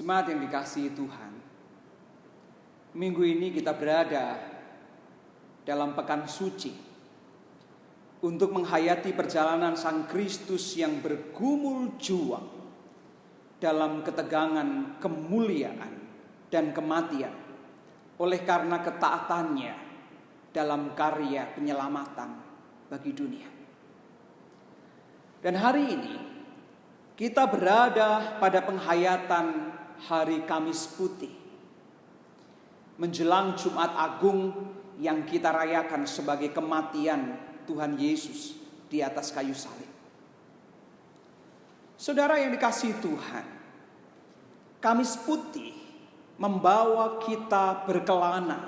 Jemaat yang dikasihi Tuhan, minggu ini kita berada dalam pekan suci untuk menghayati perjalanan Sang Kristus yang bergumul juang dalam ketegangan kemuliaan dan kematian oleh karena ketaatannya dalam karya penyelamatan bagi dunia. Dan hari ini kita berada pada penghayatan Hari Kamis Putih, menjelang Jumat Agung yang kita rayakan sebagai kematian Tuhan Yesus di atas kayu salib. Saudara yang dikasihi Tuhan, Kamis Putih membawa kita berkelana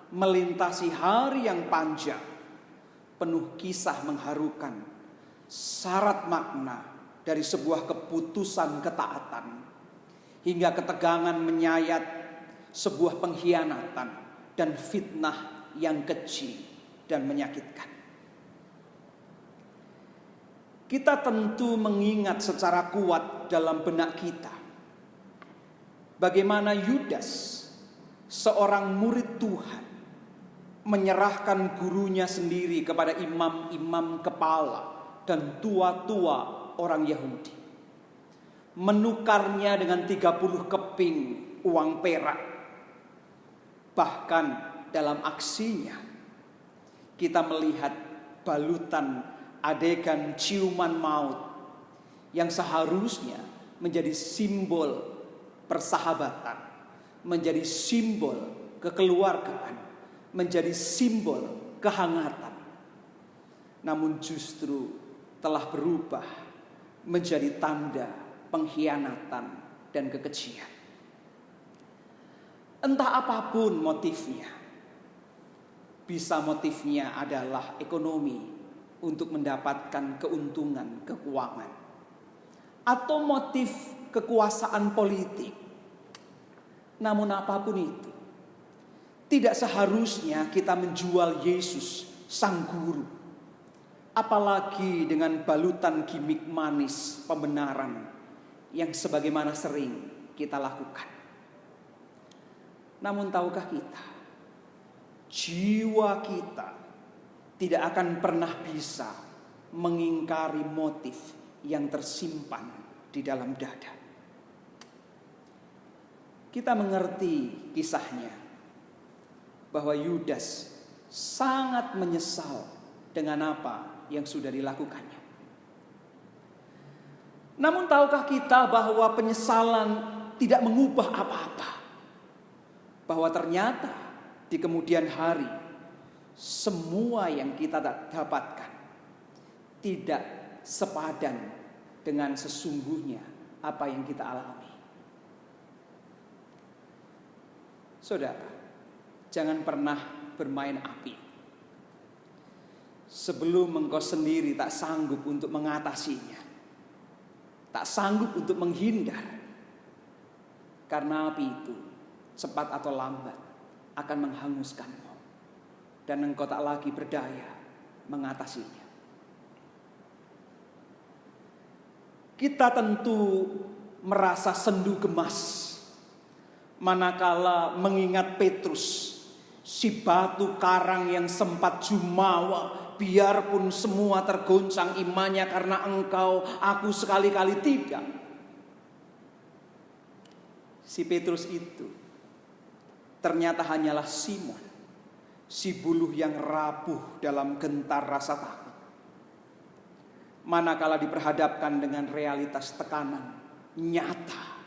melintasi hari yang panjang, penuh kisah mengharukan, syarat makna dari sebuah keputusan ketaatan, hingga ketegangan menyayat sebuah pengkhianatan dan fitnah yang keji dan menyakitkan. Kita tentu mengingat secara kuat dalam benak kita bagaimana Yudas, seorang murid Tuhan, menyerahkan gurunya sendiri kepada imam-imam kepala dan tua-tua orang Yahudi, menukarnya dengan 30 keping uang perak. Bahkan dalam aksinya kita melihat balutan adegan ciuman maut yang seharusnya menjadi simbol persahabatan, menjadi simbol kekeluargaan, menjadi simbol kehangatan, namun justru telah berubah menjadi tanda pengkhianatan dan kekejian. Entah apapun motifnya, bisa motifnya adalah ekonomi untuk mendapatkan keuntungan keuangan, atau motif kekuasaan politik. Namun apapun itu, tidak seharusnya kita menjual Yesus Sang Guru, apalagi dengan balutan gimik manis pembenaran yang sebagaimana sering kita lakukan. Namun tahukah kita, jiwa kita tidak akan pernah bisa mengingkari motif yang tersimpan di dalam dada. Kita mengerti kisahnya bahwa Yudas sangat menyesal dengan apa yang sudah dilakukannya. Namun tahukah kita bahwa penyesalan tidak mengubah apa-apa? Bahwa ternyata di kemudian hari semua yang kita dapatkan tidak sepadan dengan sesungguhnya apa yang kita alami. Saudara, jangan pernah bermain api sebelum engkau sendiri tak sanggup untuk mengatasinya, tak sanggup untuk menghindar. Karena api itu cepat atau lambat akan menghanguskanmu, dan engkau tak lagi berdaya mengatasinya. Kita tentu merasa sendu gemas manakala mengingat Petrus, si batu karang yang sempat jumawa, biarpun semua tergoncang imannya karena engkau, aku sekali-kali tidak. Si Petrus itu ternyata hanyalah Simon, si buluh yang rapuh dalam gentar rasa takut. Manakala diperhadapkan dengan realitas tekanan nyata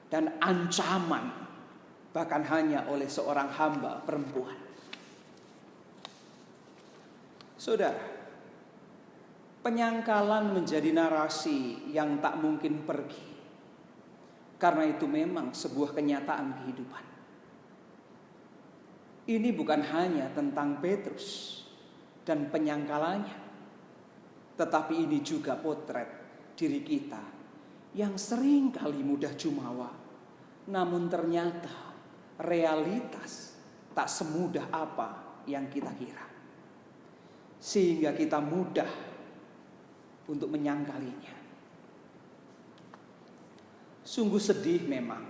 dan ancaman, bahkan hanya oleh seorang hamba perempuan. Saudara, penyangkalan menjadi narasi yang tak mungkin pergi, karena itu memang sebuah kenyataan kehidupan. Ini bukan hanya tentang Petrus dan penyangkalannya, tetapi ini juga potret diri kita yang sering kali mudah jumawa, namun ternyata realitas tak semudah apa yang kita kira, sehingga kita mudah untuk menyangkalinya. Sungguh sedih memang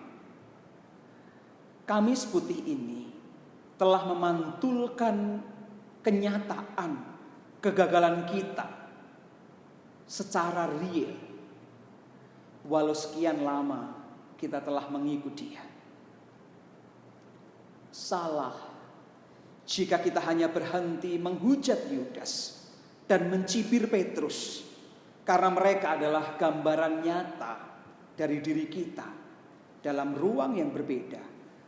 Kamis Putih ini telah memantulkan kenyataan kegagalan kita secara real. Walau sekian lama kita telah mengikuti Dia. Salah jika kita hanya berhenti menghujat Yudas dan mencibir Petrus, karena mereka adalah gambaran nyata dari diri kita dalam ruang yang berbeda,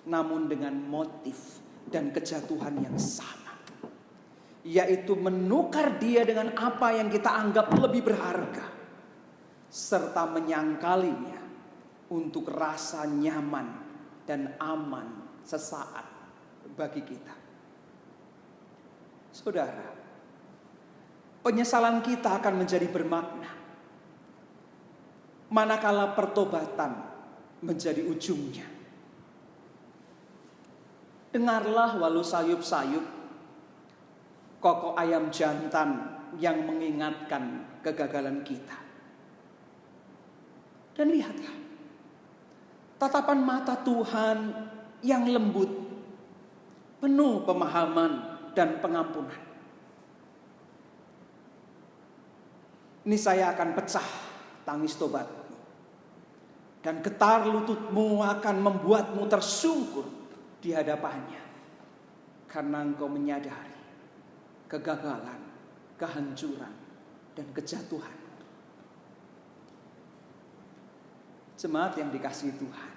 namun dengan motif dan kejatuhan yang sama, yaitu menukar dia dengan apa yang kita anggap lebih berharga, serta menyangkalinya untuk rasa nyaman dan aman sesaat bagi kita. Saudara, penyesalan kita akan menjadi bermakna manakala pertobatan menjadi ujungnya. Dengarlah walau sayup-sayup kokok ayam jantan yang mengingatkan kegagalan kita. Dan lihatlah tatapan mata Tuhan yang lembut, penuh pemahaman dan pengampunan. Niscaya akan pecah tangis tobatmu, dan getar lututmu akan membuatmu tersungkur di hadapannya, karena engkau menyadari kegagalan, kehancuran, dan kejatuhan. Jemaat yang dikasihi Tuhan,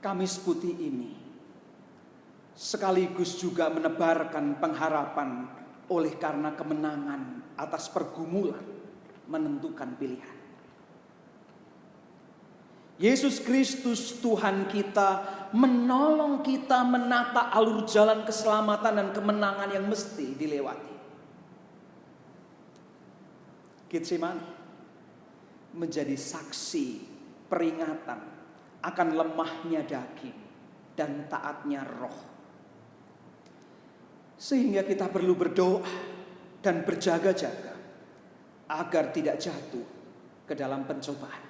Kamis Putih ini sekaligus juga menebarkan pengharapan oleh karena kemenangan atas pergumulan menentukan pilihan. Yesus Kristus Tuhan kita menolong kita menata alur jalan keselamatan dan kemenangan yang mesti dilewati. Getsemani menjadi saksi peringatan akan lemahnya daging dan taatnya roh. Sehingga kita perlu berdoa dan berjaga-jaga agar tidak jatuh ke dalam pencobaan.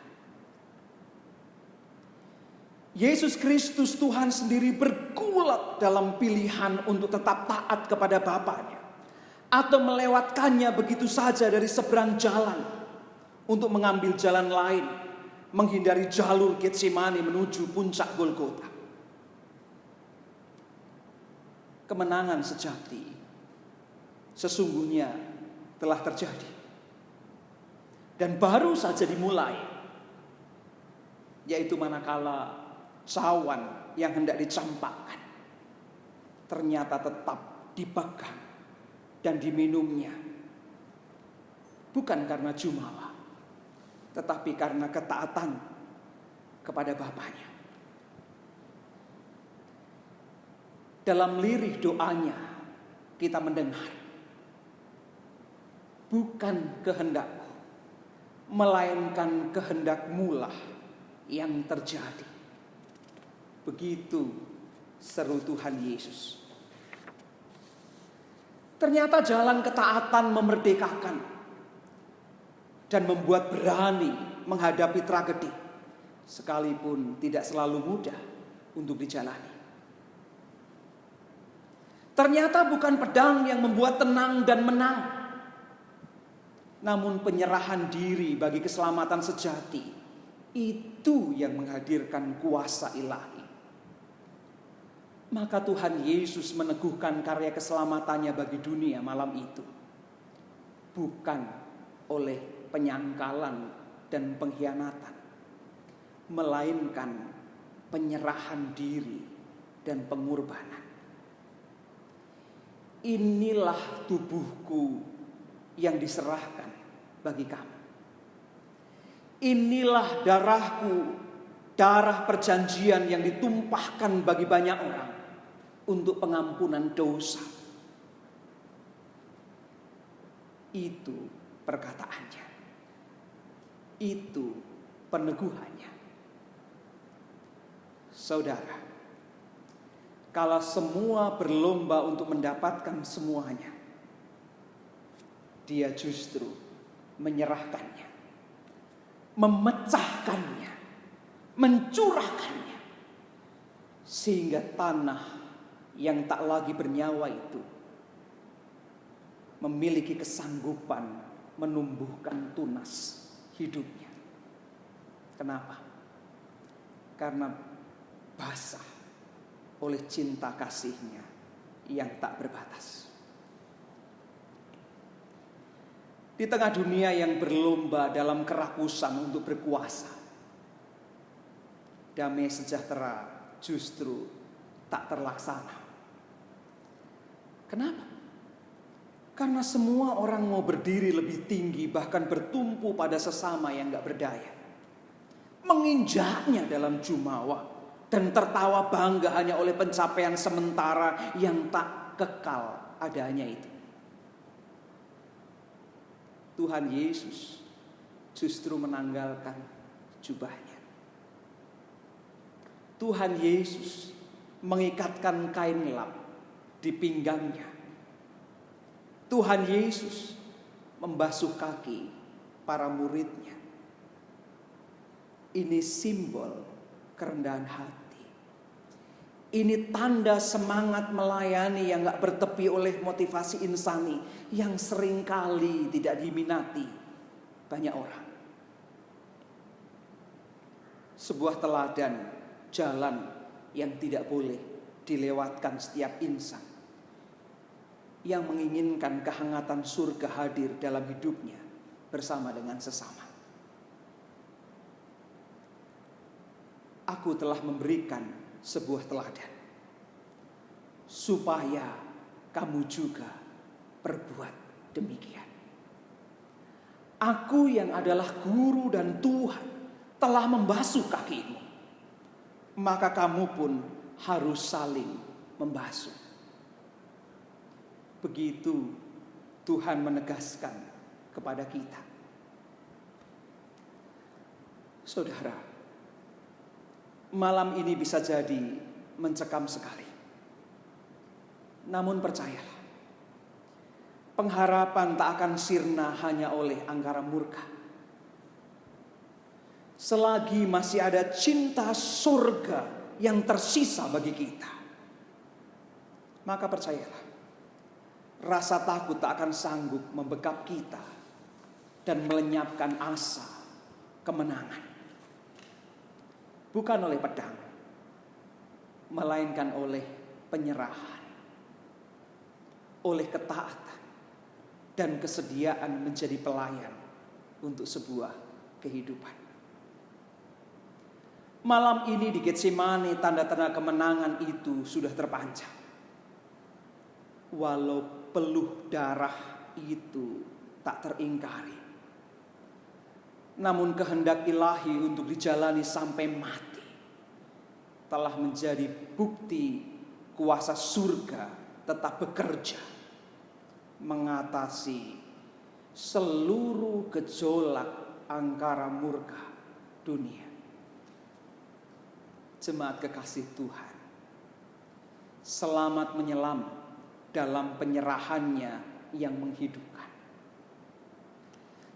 Yesus Kristus Tuhan sendiri bergulat dalam pilihan untuk tetap taat kepada Bapanya, atau melewatkannya begitu saja dari seberang jalan untuk mengambil jalan lain, menghindari jalur Getsemani menuju puncak Golgota. Kemenangan sejati sesungguhnya telah terjadi dan baru saja dimulai, yaitu manakala cawan yang hendak dicampakkan ternyata tetap dipegang dan diminumnya, bukan karena jumawa, tetapi karena ketaatan kepada Bapanya. Dalam lirih doanya kita mendengar, bukan kehendakku, melainkan kehendak-Mu lah yang terjadi. Begitu seru Tuhan Yesus. Ternyata jalan ketaatan memerdekakan dan membuat berani menghadapi tragedi, sekalipun tidak selalu mudah untuk dijalani. Ternyata bukan pedang yang membuat tenang dan menang, namun penyerahan diri bagi keselamatan sejati, itu yang menghadirkan kuasa ilahi. Maka Tuhan Yesus meneguhkan karya keselamatannya bagi dunia malam itu, bukan oleh penyangkalan dan pengkhianatan, melainkan penyerahan diri dan pengorbanan. Inilah tubuhku yang diserahkan bagi kamu. Inilah darahku, darah perjanjian yang ditumpahkan bagi banyak orang untuk pengampunan dosa. Itu perkataannya. Itu peneguhannya. Saudara, kalau semua berlomba untuk mendapatkan semuanya, Dia justru menyerahkannya, memecahkannya, mencurahkannya sehingga tanah yang tak lagi bernyawa itu memiliki kesanggupan menumbuhkan tunas hidupnya. Kenapa? Karena basah oleh cinta kasihnya yang tak berbatas. Di tengah dunia yang berlomba dalam kerakusan untuk berkuasa, damai sejahtera justru tak terlaksana. Kenapa? Karena semua orang mau berdiri lebih tinggi, bahkan bertumpu pada sesama yang gak berdaya, menginjaknya dalam jumawa, dan tertawa bangga hanya oleh pencapaian sementara yang tak kekal adanya itu. Tuhan Yesus justru menanggalkan jubahnya. Tuhan Yesus mengikatkan kain lap di pinggangnya. Tuhan Yesus membasuh kaki para muridnya. Ini simbol kerendahan hati. Ini tanda semangat melayani yang gak bertepi oleh motivasi insani yang seringkali tidak diminati banyak orang. Sebuah teladan jalan yang tidak boleh dilewatkan setiap insan yang menginginkan kehangatan surga hadir dalam hidupnya bersama dengan sesama. Aku telah memberikan sebuah teladan supaya kamu juga berbuat demikian. Aku yang adalah guru dan Tuhan telah membasuh kakimu, maka kamu pun harus saling membasuh. Begitu Tuhan menegaskan kepada kita. Saudara, malam ini bisa jadi mencekam sekali. Namun percayalah, pengharapan tak akan sirna hanya oleh angkara murka. Selagi masih ada cinta surga yang tersisa bagi kita, maka percayalah, rasa takut tak akan sanggup membekap kita dan melenyapkan asa kemenangan. Bukan oleh pedang, melainkan oleh penyerahan, oleh ketaatan, dan kesediaan menjadi pelayan untuk sebuah kehidupan. Malam ini di Getsemani tanda-tanda kemenangan itu sudah terpanjang. Walau peluh darah itu tak teringkari, namun kehendak ilahi untuk dijalani sampai mati telah menjadi bukti kuasa surga tetap bekerja mengatasi seluruh gejolak angkara murka dunia. Jemaat kekasih Tuhan, selamat menyelam dalam penyerahannya yang menghidupkan.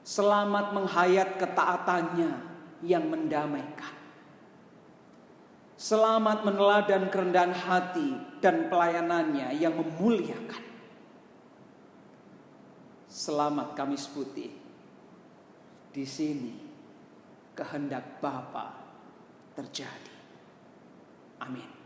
Selamat menghayat ketaatannya yang mendamaikan. Selamat meneladan kerendahan hati dan pelayanannya yang memuliakan. Selamat Kamis Putih. Di sini kehendak Bapa terjadi. Amin.